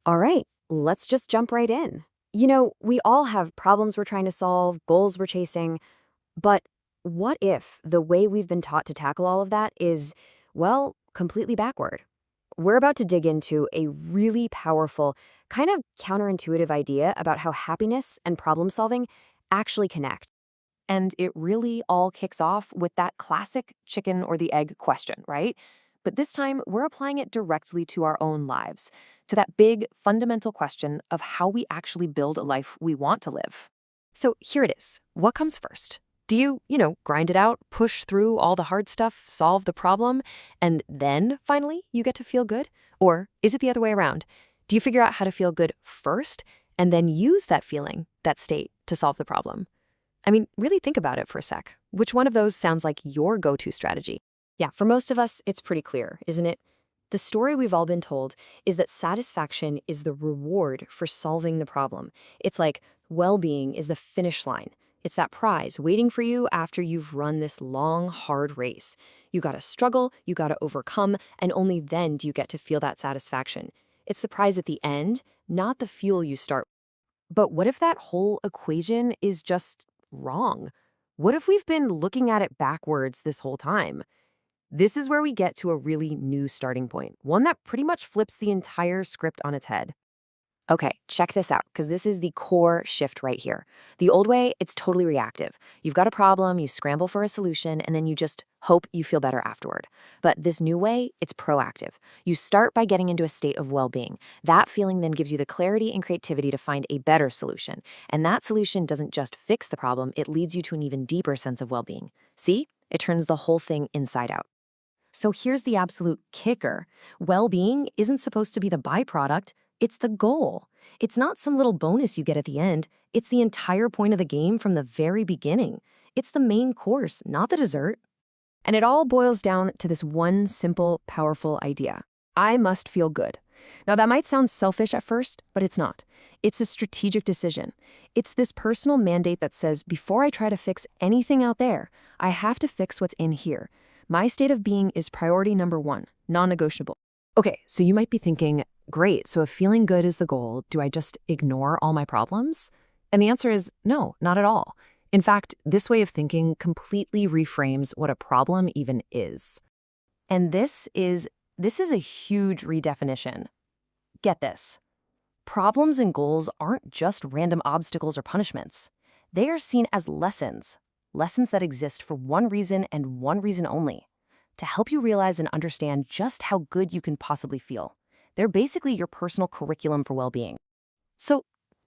All right, let's just jump right in. We all have problems we're trying to solve, goals we're chasing, but what if the way we've been taught to tackle all of that is, well, completely backward? We're about to dig into a really powerful, kind of counterintuitive idea about how happiness and problem solving actually connect. And it really all kicks off with that classic chicken or the egg question, right? But this time, we're applying it directly to our own lives, to that big, fundamental question of how we actually build a life we want to live. So here it is. What comes first? Do you grind it out, push through all the hard stuff, solve the problem, and then finally you get to feel good? Or is it the other way around? Do you figure out how to feel good first and then use that feeling, that state, to solve the problem? I mean, really think about it for a sec. Which one of those sounds like your go-to strategy? Yeah, for most of us, it's pretty clear, isn't it? The story we've all been told is that satisfaction is the reward for solving the problem. It's like well-being is the finish line. It's that prize waiting for you after you've run this long, hard race. You gotta struggle, you gotta overcome, and only then do you get to feel that satisfaction. It's the prize at the end, not the fuel you start. But what if that whole equation is just wrong? What if we've been looking at it backwards this whole time? This is where we get to a really new starting point, one that pretty much flips the entire script on its head. Okay, check this out, because this is the core shift right here. The old way, it's totally reactive. You've got a problem, you scramble for a solution, and then you just hope you feel better afterward. But this new way, it's proactive. You start by getting into a state of well-being. That feeling then gives you the clarity and creativity to find a better solution. And that solution doesn't just fix the problem, it leads you to an even deeper sense of well-being. See? It turns the whole thing inside out. So here's the absolute kicker. Well-being isn't supposed to be the byproduct, it's the goal. It's not some little bonus you get at the end. It's the entire point of the game from the very beginning. It's the main course, not the dessert. And it all boils down to this one simple, powerful idea. I must feel good. Now, that might sound selfish at first, but it's not. It's a strategic decision. It's this personal mandate that says, before I try to fix anything out there, I have to fix what's in here. My state of being is priority number one, non-negotiable. Okay, so you might be thinking, great, so if feeling good is the goal, do I just ignore all my problems? And the answer is no, not at all. In fact, this way of thinking completely reframes what a problem even is. And this is a huge redefinition. Get this. Problems and goals aren't just random obstacles or punishments. They are seen as lessons, lessons that exist for one reason and one reason only, to help you realize and understand just how good you can possibly feel. They're basically your personal curriculum for well-being. So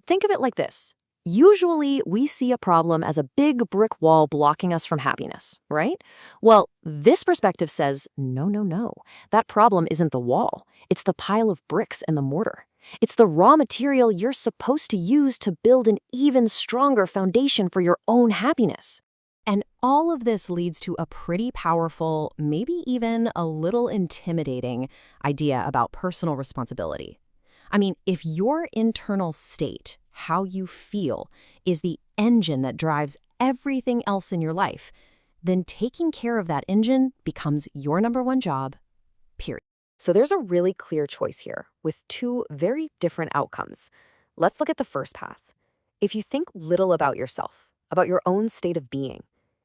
think of it like this. Usually, we see a problem as a big brick wall blocking us from happiness, right? Well, this perspective says, no, no, no. That problem isn't the wall. It's the pile of bricks and the mortar. It's the raw material you're supposed to use to build an even stronger foundation for your own happiness. And all of this leads to a pretty powerful, maybe even a little intimidating idea about personal responsibility. I mean, if your internal state, how you feel, is the engine that drives everything else in your life, then taking care of that engine becomes your number one job, period. So there's a really clear choice here with two very different outcomes. Let's look at the first path. If you think little about yourself, about your own state of being,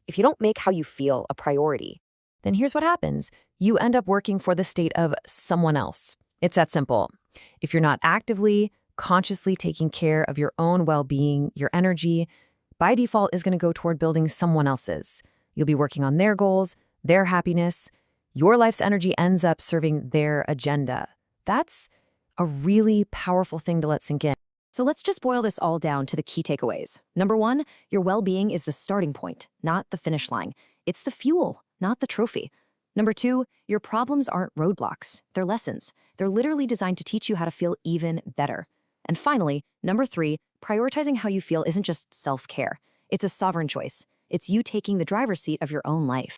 if you don't make how you feel a priority, then here's what happens. You end up working for the state of someone else. It's that simple. If you're not actively, consciously taking care of your own well-being, your energy, by default is going to go toward building someone else's. You'll be working on their goals, their happiness. Your life's energy ends up serving their agenda. That's a really powerful thing to let sink in. So let's just boil this all down to the key takeaways. Number one, your well-being is the starting point, not the finish line. It's the fuel, not the trophy. Number two, your problems aren't roadblocks. They're lessons. They're literally designed to teach you how to feel even better. And finally, number three, prioritizing how you feel isn't just self-care. It's a sovereign choice. It's you taking the driver's seat of your own life.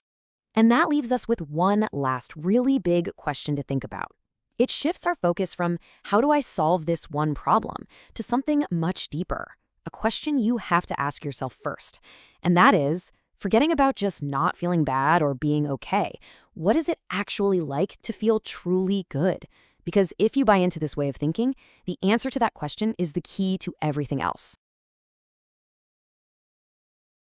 And that leaves us with one last really big question to think about. It shifts our focus from how do I solve this one problem to something much deeper, a question you have to ask yourself first. And that is, forgetting about just not feeling bad or being okay, what is it actually like to feel truly good? Because if you buy into this way of thinking, the answer to that question is the key to everything else.